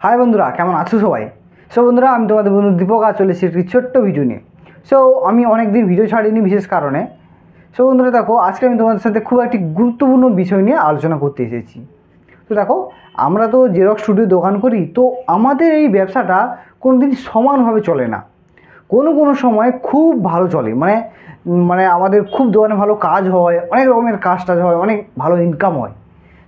High বন্ধুরা, কেমন আছো সবাই? বন্ধুরা, আমি তোমাদের বন্ধু দীপক আর চলে এসেছি একটি ছোট্ট ভিডিও নিয়ে। আমি অনেক দিন ভিডিও ছাড়িনি বিশেষ কারণে। বন্ধুরা দেখো, আজকে আমি তোমাদের সাথে খুব একটি গুরুত্বপূর্ণ বিষয় নিয়ে আলোচনা করতে এসেছি। দেখো, আমরা তো জেরক্স স্টুডিও দোকান করি, তো আমাদের এই ব্যবসাটা কোনো দিন সমানভাবে চলে না। কোনো সময় খুব ভালো চলে, মানে আমাদের খুব দোকানে ভালো কাজ হয়, অনেক রকমের কাজ টাজ হয়, অনেক ভালো ইনকাম হয়।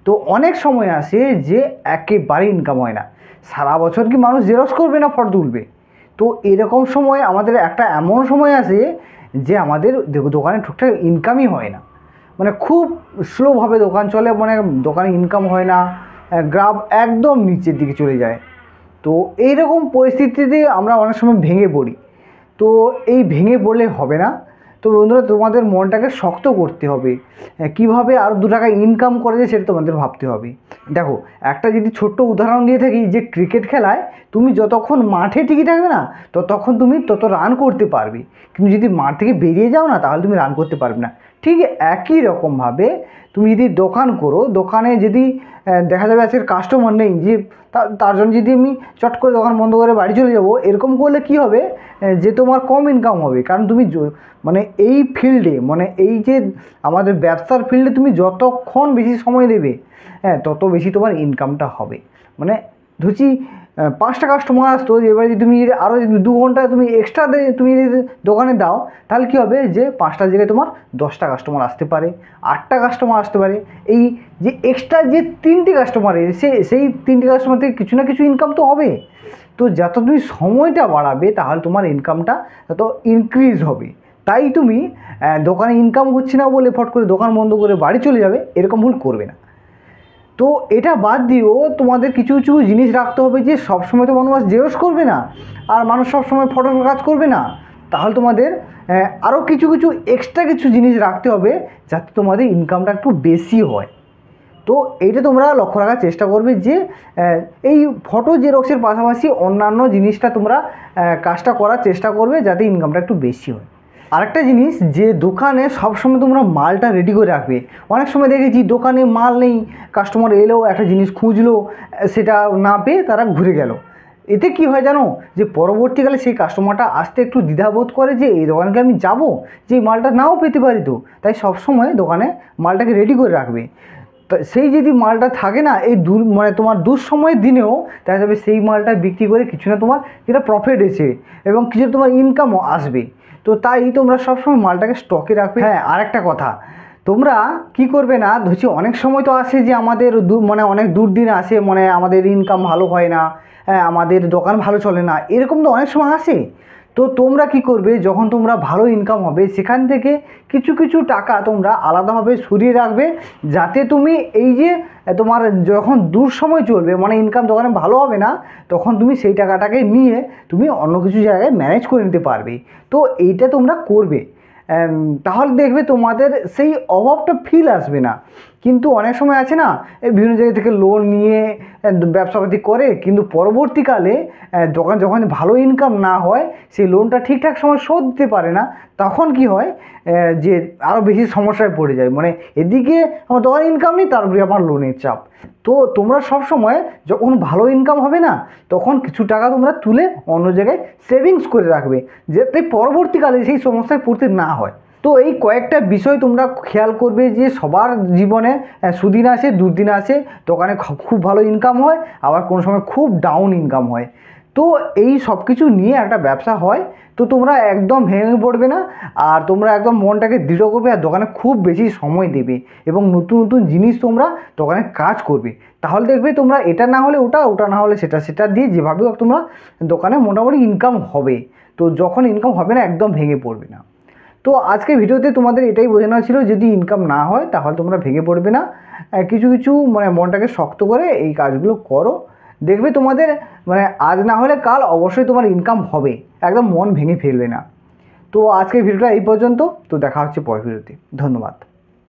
তো অনেক সময় আসে যে একেবারে ইনকাম হয় না। সারা বছর কি মানুষ জেরক্স করবে না ফটো তুলবে? তো এরকম সময় আমাদের একটা এমন সময় আসে যে আমাদের দোকানে ঠিকঠাক ইনকামই হয় না, মানে খুব স্লোভাবে দোকান চলে, মানে দোকানে ইনকাম হয় না, গ্রাফ একদম নিচের দিকে চলে যায়। তো এইরকম পরিস্থিতিতে আমরা অনেক সময় ভেঙে পড়ি। তো এই ভেঙে পড়লে হবে না। তো বন্ধুরা, তোমাদের মনটাকে শক্ত করতে হবে। কীভাবে আরও 2 টাকা ইনকাম করা যায় সেটা তোমাদের ভাবতে হবে। দেখো, একটা যদি ছোট্ট উদাহরণ দিয়ে থাকি, যে ক্রিকেট খেলায় তুমি যতক্ষণ মাঠে টিকে থাকবে না ততক্ষণ তুমি তত রান করতে পারবে, কিন্তু যদি মাঠ থেকে বেরিয়ে যাও না তাহলে তুমি রান করতে পারবে না। ঠিক একই রকমভাবে তুমি যদি দোকান করো, দোকানে যদি দেখা যাবে আজকের কাস্টমার নেই, যে তার জন্য যদি আমি চট করে দোকান বন্ধ করে বাড়ি চলে যাব, এরকম করলে কি হবে, যে তোমার কম ইনকাম হবে। কারণ তুমি মানে এই ফিল্ডে, মানে এই যে আমাদের ব্যবসার ফিল্ডে তুমি যতক্ষণ বেশি সময় দেবে, তত বেশি তোমার ইনকামটা হবে। মানে ধরছি 5টা কাস্টমার আসতো, এবার যদি তুমি আরও 2 ঘন্টা তুমি এক্সট্রা তুমি যদি দোকানে দাও, তাহলে কী হবে, যে 5টার জায়গায় তোমার 10টা কাস্টমার আসতে পারে, 8টা কাস্টমার আসতে পারে। এই যে এক্সট্রা যে 3টে কাস্টমার এসে, সেই 3টে কাস্টমার থেকে কিছু না কিছু ইনকাম তো হবে। তো যত তুমি সময়টা বাড়াবে তাহলে তোমার ইনকামটা তত ইনক্রিজ হবে। তাই তুমি দোকানে ইনকাম হচ্ছে না বলে ফট করে দোকান বন্ধ করে বাড়ি চলে যাবে, এরকম ভুল করবে না। তো এটা বাদ দিয়েও তোমাদের কিছু কিছু জিনিস রাখতে হবে, যে সবসময় তো মানুষ জেরক্স করবে না, আর মানুষ সবসময় ফটোর কাজ করবে না। তাহলে তোমাদের আরও কিছু কিছু এক্সট্রা কিছু জিনিস রাখতে হবে, যাতে তোমাদের ইনকামটা একটু বেশি হয়। তো এইটা তোমরা লক্ষ্য রাখার চেষ্টা করবে, যে এই ফটো জেরক্সের পাশাপাশি অন্যান্য জিনিসটা তোমরা কাজটা করার চেষ্টা করবে, যাতে ইনকামটা একটু বেশি হয়। আরেকটা জিনিস, যে দোকানে সবসময় তোমরা মালটা রেডি করে রাখবে। অনেক সময় দেখেছি দোকানে মাল নেই, কাস্টমার এলেও একটা জিনিস খুঁজলো, সেটা না পেয়ে তারা ঘুরে গেল। এতে কি হয় জানো, যে পরবর্তীকালে সেই কাস্টমারটা আসতে একটু দ্বিধাবোধ করে, যে এই দোকানকে আমি যাব, যে মালটা নাও পেতে পারি। তো তাই সবসময় দোকানে মালটাকে রেডি করে রাখবে। তো সেই যদি মালটা থাকে না, এই মানে তোমার দুঃসময়ের দিনেও দেখা যাবে সেই মালটা বিক্রি করে কিছু না তোমার যেটা প্রফিট এসে, এবং কিছু তোমার ইনকামও আসবে। তো তাই তোমরা সবসময় মালটাকে স্টকে রাখবে। হ্যাঁ, আরেকটা কথা, তোমরা কি করবে না, ধরছি অনেক সময় তো আসে যে আমাদের মানে অনেক দুর্দিন আসে, মানে আমাদের ইনকাম ভালো হয় না, আমাদের দোকান ভালো চলে না, এরকম তো অনেক সময় আসে। তো তোমরা কি করবে, যখন তোমরা ভালো ইনকাম হবে সেখান থেকে কিছু কিছু টাকা তোমরা আলাদাভাবে সরিয়ে রাখবে, যাতে তুমি এই যে তোমার যখন দূর সময় চলবে, মানে ইনকাম দোকানে ভালো হবে না, তখন তুমি সেই টাকাটাকে নিয়ে তুমি অন্য কিছু জায়গায় ম্যানেজ করে নিতে পারবে। তো এইটা তোমরা করবে, তাহলে দেখবে তোমাদের সেই অভাবটা ফিল আসবে না। কিন্তু অনেক সময় আছে না, এই বিভিন্ন জায়গা থেকে লোন নিয়ে ব্যবসাপাতি করে, কিন্তু পরবর্তীকালে দোকান যখন ভালো ইনকাম না হয়, সেই লোনটা ঠিকঠাক সময় শোধ দিতে পারে না, তখন কি হয়, যে আরও বেশি সমস্যায় পড়ে যায়। মানে এদিকে আমার দোকান ইনকাম নেই, তারপরে আমার লোনের চাপ। তো তোমরা সব সময় যখন ভালো ইনকাম হবে না, তখন কিছু টাকা তোমরা তুলে অন্য জায়গায় সেভিংস করে রাখবে, যাতে পরবর্তীকালে সেই সমস্যায় পড়তে না হয়। তো এই কয়েকটা বিষয় তোমরা খেয়াল করবে, যে সবার জীবনে সুদিন আসে, দুর্দিন আসে, দোকানে খুব ভালো ইনকাম হয়, আবার কোনো সময় খুব ডাউন ইনকাম হয়। তো এই সব কিছু নিয়ে একটা ব্যবসা হয়। তো তোমরা একদম ভেঙে পড়বে না, আর তোমরা একদম মনটাকে দৃঢ় করবে, আর দোকানে খুব বেশি সময় দেবে, এবং নতুন নতুন জিনিস তোমরা দোকানে কাজ করবে। তাহলে দেখবে তোমরা এটা না হলে ওটা, ওটা না হলে সেটা, সেটা দিয়ে যেভাবে তোমরা দোকানে মোটামুটি ইনকাম হবে। তো যখন ইনকাম হবে না, একদম ভেঙে পড়বে না। তো আজকে ভিডিওতে তোমাদের এটাই বোঝানো ছিল, যদি ইনকাম না হয় তাহলে তোমরা ভেঙে পড়বে না, কিছু কিছু মানে মনটাকে শক্ত করে এই কাজগুলো করো, দেখবে তোমাদের মানে আজ না হলে কাল অবশ্যই তোমার ইনকাম হবে, একদম মন ভেঙে ফেলবে না। তো আজকের ভিডিওটা এই পর্যন্ত। তো দেখা হচ্ছে পরের ভিডিওতে। ধন্যবাদ।